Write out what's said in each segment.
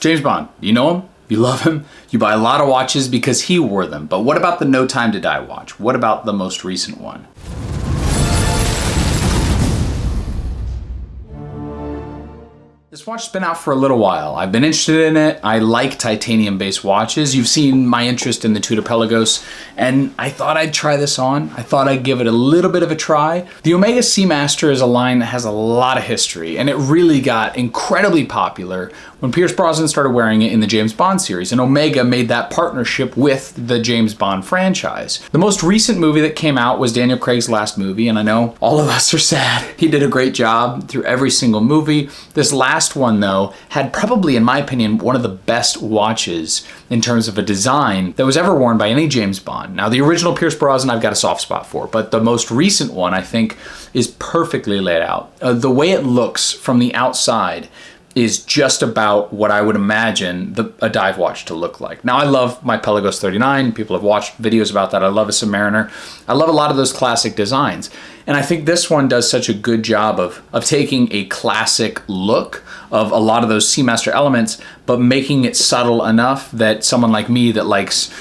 James Bond, you know him? You love him? You buy a lot of watches because he wore them. But what about the No Time to Die watch? What about the most recent one? This watch has been out for a little while. I've been interested in it. I like titanium-based watches. You've seen my interest in the Tudor Pelagos, and I thought I'd try this on. I thought I'd give it a little bit of a try. The Omega Seamaster is a line that has a lot of history, and it really got incredibly popular when Pierce Brosnan started wearing it in the James Bond series, and Omega made that partnership with the James Bond franchise. The most recent movie that came out was Daniel Craig's last movie, and I know all of us are sad. He did a great job through every single movie. This last one, though, had probably, in my opinion, one of the best watches in terms of a design that was ever worn by any James Bond. Now, the original Pierce Brosnan I've got a soft spot for, but the most recent one, I think, is perfectly laid out. The way it looks from the outside is just about what I would imagine a dive watch to look like. Now, I love my Pelagos 39. People have watched videos about that. I love a Submariner. I love a lot of those classic designs. And I think this one does such a good job of taking a classic look of a lot of those Seamaster elements, but making it subtle enough that someone like me that likes,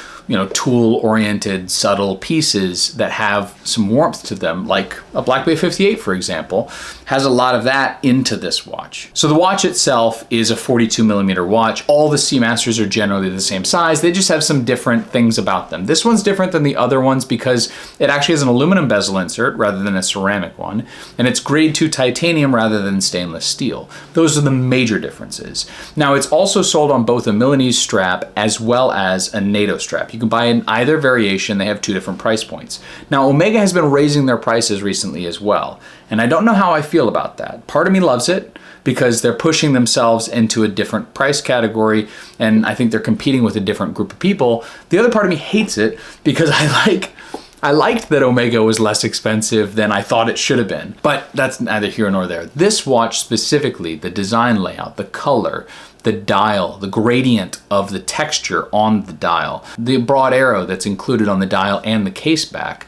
tool-oriented, subtle pieces that have some warmth to them, like a Black Bay 58, for example, has a lot of that into this watch. So the watch itself is a 42mm watch. All the Seamasters are generally the same size. They just have some different things about them. This one's different than the other ones because it actually has an aluminum bezel insert rather than a ceramic one, and it's grade 2 titanium rather than stainless steel. Those are the major differences. Now, it's also sold on both a Milanese strap as well as a NATO strap. You can buy in either variation. They have two different price points. Now, Omega has been raising their prices recently as well, and I don't know how I feel about that. Part of me loves it because they're pushing themselves into a different price category, and I think they're competing with a different group of people. The other part of me hates it because I liked that Omega was less expensive than I thought it should have been, but that's neither here nor there. This watch specifically, the design layout, the color, the dial, the gradient of the texture on the dial, the broad arrow that's included on the dial and the case back.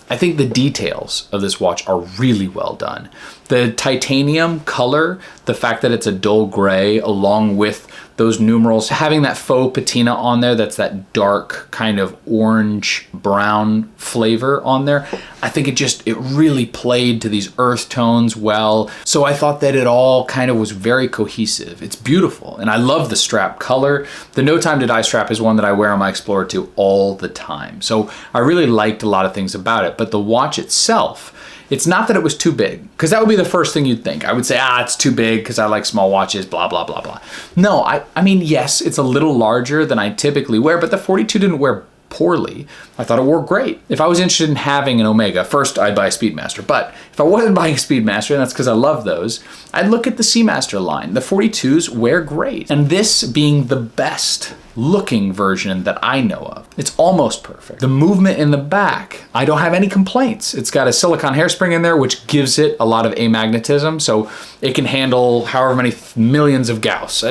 I think the details of this watch are really well done. The titanium color, the fact that it's a dull gray along with those numerals, having that faux patina on there, that's that dark kind of orange brown flavor on there. I think it really played to these earth tones well. So I thought that it all kind of was very cohesive. It's beautiful. And I love the strap color. The No Time to Die strap is one that I wear on my Explorer 2 all the time. So I really liked a lot of things about it. But the watch itself, it's not that it was too big, because that would be the first thing you'd think. I would say, it's too big because I like small watches, blah, blah, blah, blah. No, I mean, yes, it's a little larger than I typically wear, but the 42 didn't wear poorly. I thought it wore great. If I was interested in having an Omega, first I'd buy a Speedmaster, but if I wasn't buying a Speedmaster, and that's because I love those, I'd look at the Seamaster line. The 42s wear great, and this being the best looking version that I know of. It's almost perfect. The movement in the back, I don't have any complaints. It's got a silicone hairspring in there, which gives it a lot of amagnetism, so it can handle however many millions of Gauss.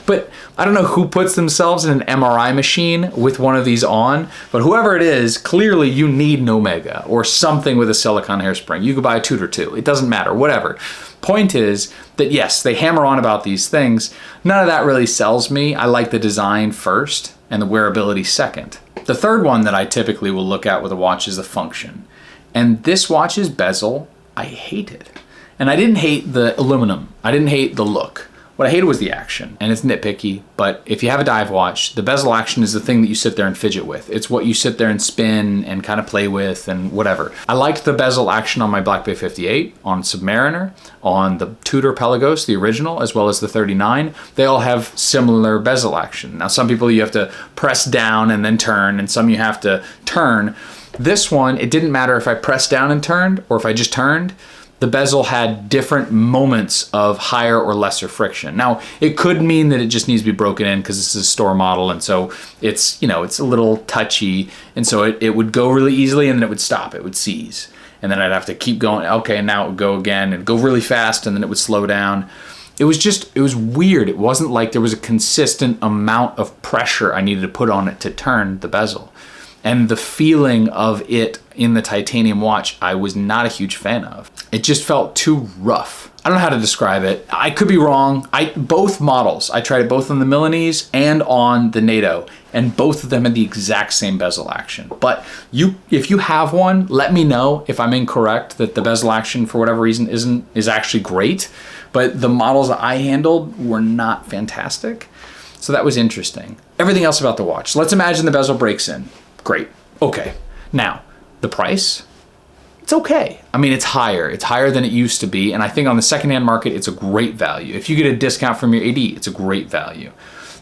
But I don't know who puts themselves in an MRI machine with one of these on, but whoever it is, clearly you need an Omega or something with a silicone hairspring. You could buy a Tudor too. It doesn't matter, whatever. Point is that yes, they hammer on about these things. None of that really sells me. I like the design first and the wearability second. The third one that I typically will look at with a watch is the function. And this watch's bezel, I hated. And I didn't hate the aluminum. I didn't hate the look. What I hated was the action, and it's nitpicky, but if you have a dive watch, the bezel action is the thing that you sit there and fidget with. It's what you sit there and spin and kind of play with and whatever. I liked the bezel action on my Black Bay 58, on Submariner, on the Tudor Pelagos, the original, as well as the 39. They all have similar bezel action. Now, some people you have to press down and then turn, and some you have to turn. This one, it didn't matter if I pressed down and turned or if I just turned. The bezel had different moments of higher or lesser friction. Now, it could mean that it just needs to be broken in because this is a store model, and so it's, it's a little touchy, and so it would go really easily and then it would stop, it would seize. And then I'd have to keep going, okay, and now it would go again and go really fast and then it would slow down. It was weird. It wasn't like there was a consistent amount of pressure I needed to put on it to turn the bezel. And the feeling of it in the titanium watch, I was not a huge fan of. It just felt too rough. I don't know how to describe it. I could be wrong. Both models, I tried it both on the Milanese and on the NATO, and both of them had the exact same bezel action. But if you have one, let me know if I'm incorrect, that the bezel action for whatever reason is actually great. But the models that I handled were not fantastic. So that was interesting. Everything else about the watch. Let's imagine the bezel breaks in. Great. Okay. Now, the price? It's okay. I mean, it's higher. It's higher than it used to be. And I think on the secondhand market, it's a great value. If you get a discount from your AD, it's a great value.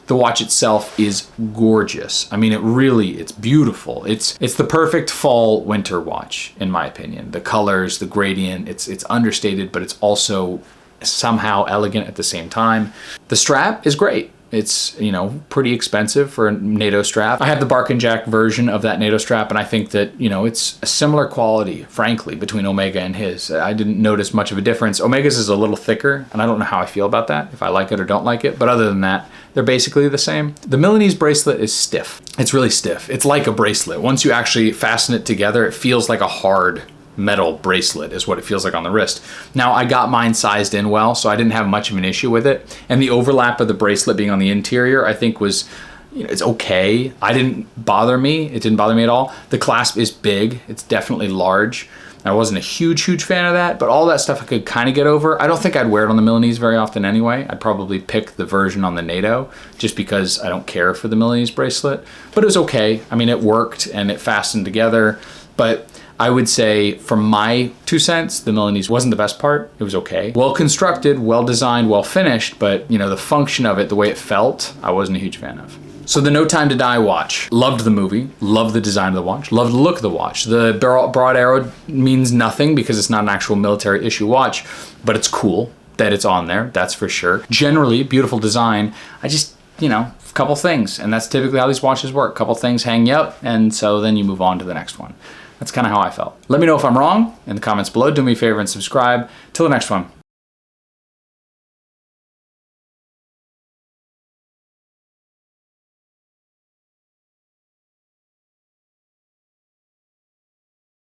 The watch itself is gorgeous. I mean, it's beautiful. It's the perfect fall winter watch, in my opinion. The colors, the gradient, it's understated, but it's also somehow elegant at the same time. The strap is great. It's, you know, pretty expensive for a NATO strap. I have the Bark and Jack version of that NATO strap, and I think that, you know, it's a similar quality, frankly, between Omega and his. I didn't notice much of a difference. Omega's is a little thicker, and I don't know how I feel about that, if I like it or don't like it, but other than that, they're basically the same. The Milanese bracelet is stiff. It's really stiff. It's like a bracelet. Once you actually fasten it together, it feels like a hard metal bracelet is what it feels like on the wrist. Now, I got mine sized in well, so I didn't have much of an issue with it. And the overlap of the bracelet being on the interior, I think was, you know, it's okay. It didn't bother me at all. The clasp is big. It's definitely large. I wasn't a huge fan of that, but all that stuff I could kind of get over. I don't think I'd wear it on the Milanese very often anyway. I'd probably pick the version on the NATO just because I don't care for the Milanese bracelet, but it was okay. I mean, it worked and it fastened together, but I would say, from my 2 cents, the Milanese wasn't the best part. It was okay. Well constructed, well designed, well finished, but you know, the function of it, the way it felt, I wasn't a huge fan of. So the No Time to Die watch. Loved the movie, loved the design of the watch, loved the look of the watch. The broad arrow means nothing because it's not an actual military issue watch, but it's cool that it's on there, that's for sure. Generally, beautiful design. I just, you know, a couple things, and that's typically how these watches work. A couple things hang you up, and so then you move on to the next one. That's kind of how I felt. Let me know if I'm wrong in the comments below. Do me a favor and subscribe. Till the next one,